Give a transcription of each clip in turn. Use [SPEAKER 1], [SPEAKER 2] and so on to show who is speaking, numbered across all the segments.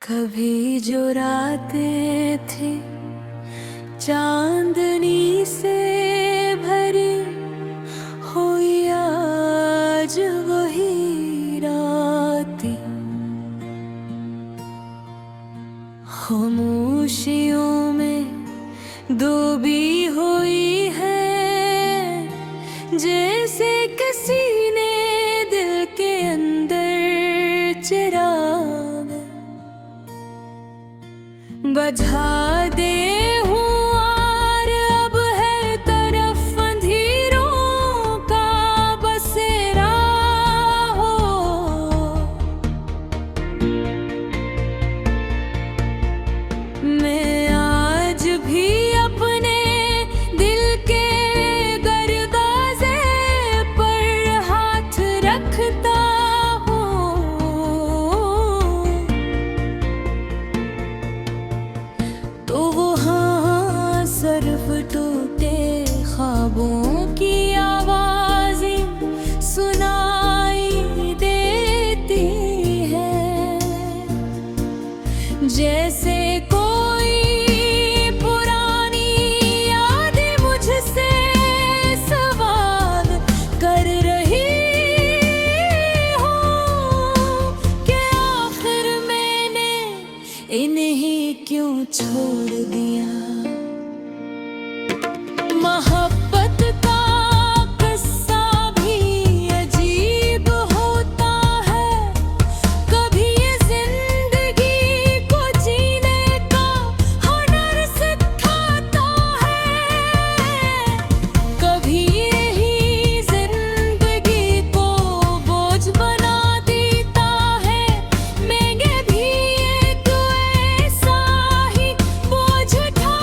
[SPEAKER 1] कभी जो रातें थी चांदनी से भरी हुई, आज वही रातें खामोशियों में डूबी हुई है, जैसे किसी ने दिल के अंदर चिराग बुझा दे। हुआर अब है तरफ अंधेरों का बसेरा हो, मैं आज भी अपने दिल के दरवाजे पर हाथ रखता तो वहाँ सिर्फ टूटे ख्वाबों की आवाज़ें सुनाई देती है, जैसे कोई पुरानी यादें मुझसे सवाल कर रही हो कि आखिर मैंने इन्हें क्यों छोड़ दिया। मोहब्बत का किस्सा भी अजीब होता है, कभी ये जिंदगी को जीने का हुनर सिखाता है, कभी यही जिंदगी को बोझ बना देता है। मैं भी एक ऐसा ही बोझ उठा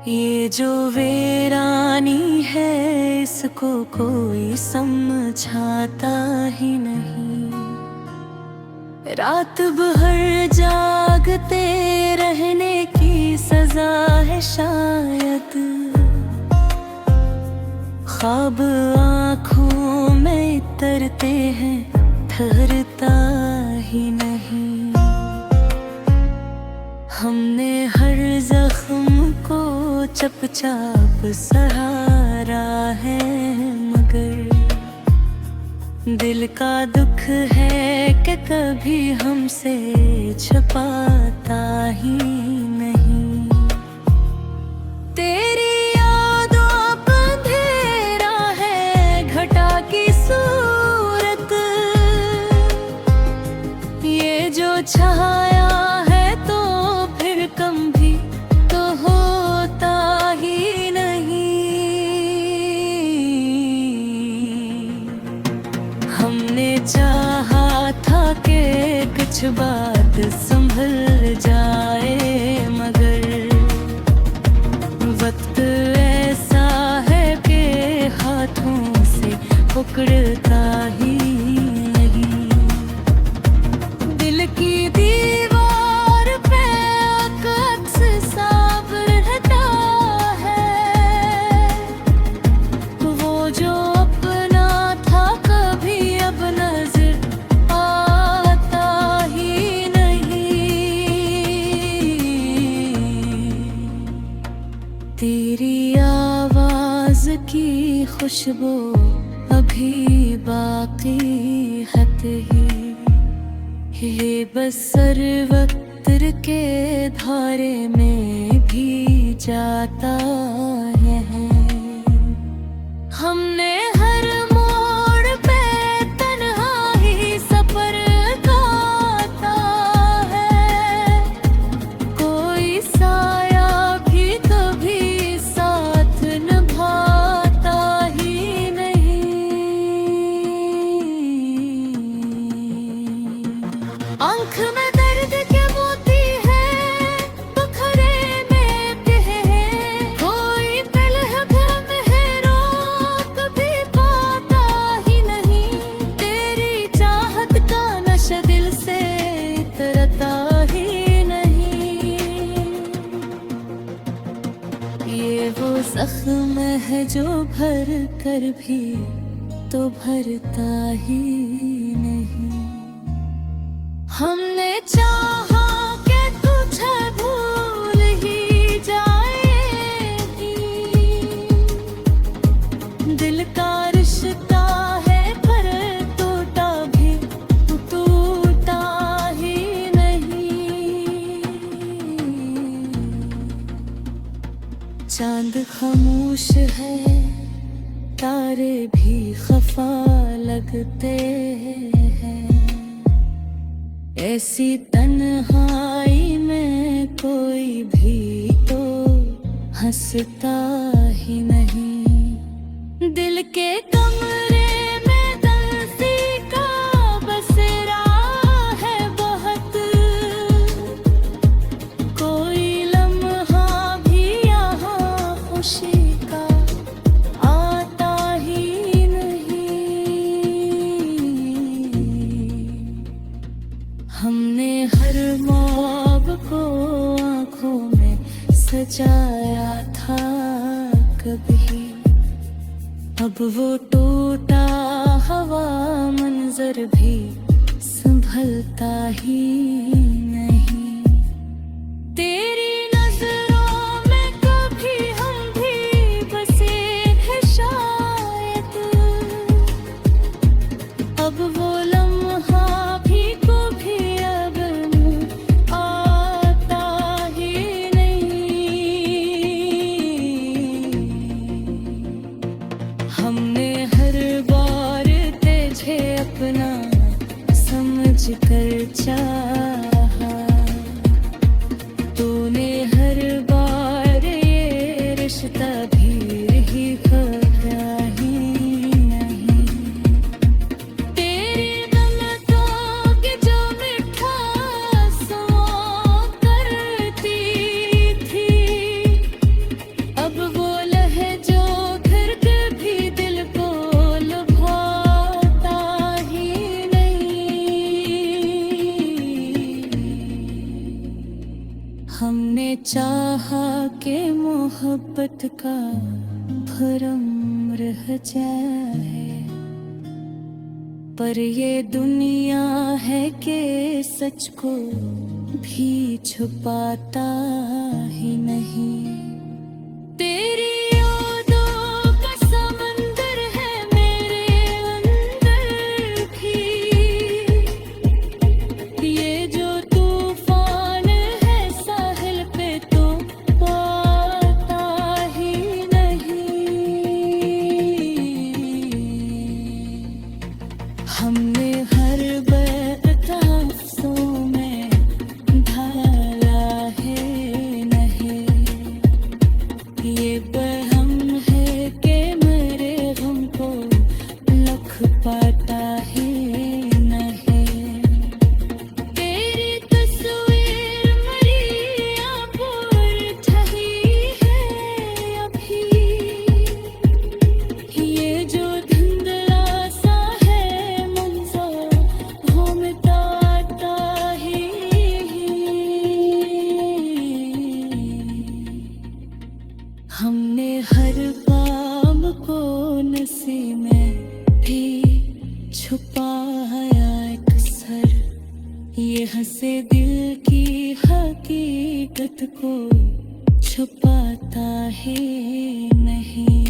[SPEAKER 1] ये जो वीरानी है इसको कोई समझाता ही नहीं। रात भर जागते रहने की सजा है शायद, ख्वाब आँखों में तरते हैं ठहरता ही नहीं। हमने हर जख्म को चुपचाप सहारा है, मगर दिल का दुख है कि कभी हमसे छुपाता ही नहीं। तेरी यादों का अंधेरा है घटा की सूरत, ये जो छाया चाहा था कि कुछ बात संभल जाए, मगर वक्त ऐसा है कि हाथों से पकड़ता ही नहीं। दिल की दीवार पे अक्स साफ रहता है, वो जो अपना था कभी अब तेरी आवाज की खुशबू अभी बाकी है ही, ये बसर वक्त के धारे में भी जाता है। हमने हर मोड़ पे तन्हा ही सफर काटा है, कोई साया आँख में दर्द के मोती है, बखरे में प्यार है, कोई पलक में रोक भी पाता ही नहीं। तेरी चाहत का नशा दिल से उतरता ही नहीं। ये वो जख्म है जो भर कर भी तो भरता ही नहीं। हमने चाहा कि तुझे भूल ही जाएगी, दिल का रिश्ता है पर टूटा भी टूटा ही नहीं। चांद खामोश है, तारे भी खफा लगते हैं, ऐसी तन्हाई में कोई भी तो हंसता ही नहीं। दिल के कमरे में दर्दी का बसेरा है बहुत, कोई लम्हा भी यहाँ खुशी का आता ही नहीं। हमने हर ख्वाब को आँखों में सजाया था कभी, अब वो टूटा हवा मंजर भी संभलता ही नहीं। तेरी नजरों में कभी हम भी बसे हैं शायद, अब वो लम्हा भी कभी अब आता ही नहीं। हमने हर बार तुझे अपना समझ कर चाहा, हमने चाहा कि मोहब्बत का भरम रह जाए, पर ये दुनिया है कि सच को भी छुपाता ही नहीं। तेरी यादों का समंदर है मेरे अंदर भी, ये जो तूफान है साहिल पे तो पाता ही नहीं। हमने हर बेतहासों में ढाला है नहीं, ये बहम है कि मेरे गम को लख पाता ही नहीं। तेरी तस्वीर मेरी आंखों पर ठही है अभी, ये जो धुंधला सा है मंजर वो मिटाता ही। हमने हर काम को नसी में भी छुपाया एक सर, ये हंसे दिल की हकीकत को छुपाता ही नहीं।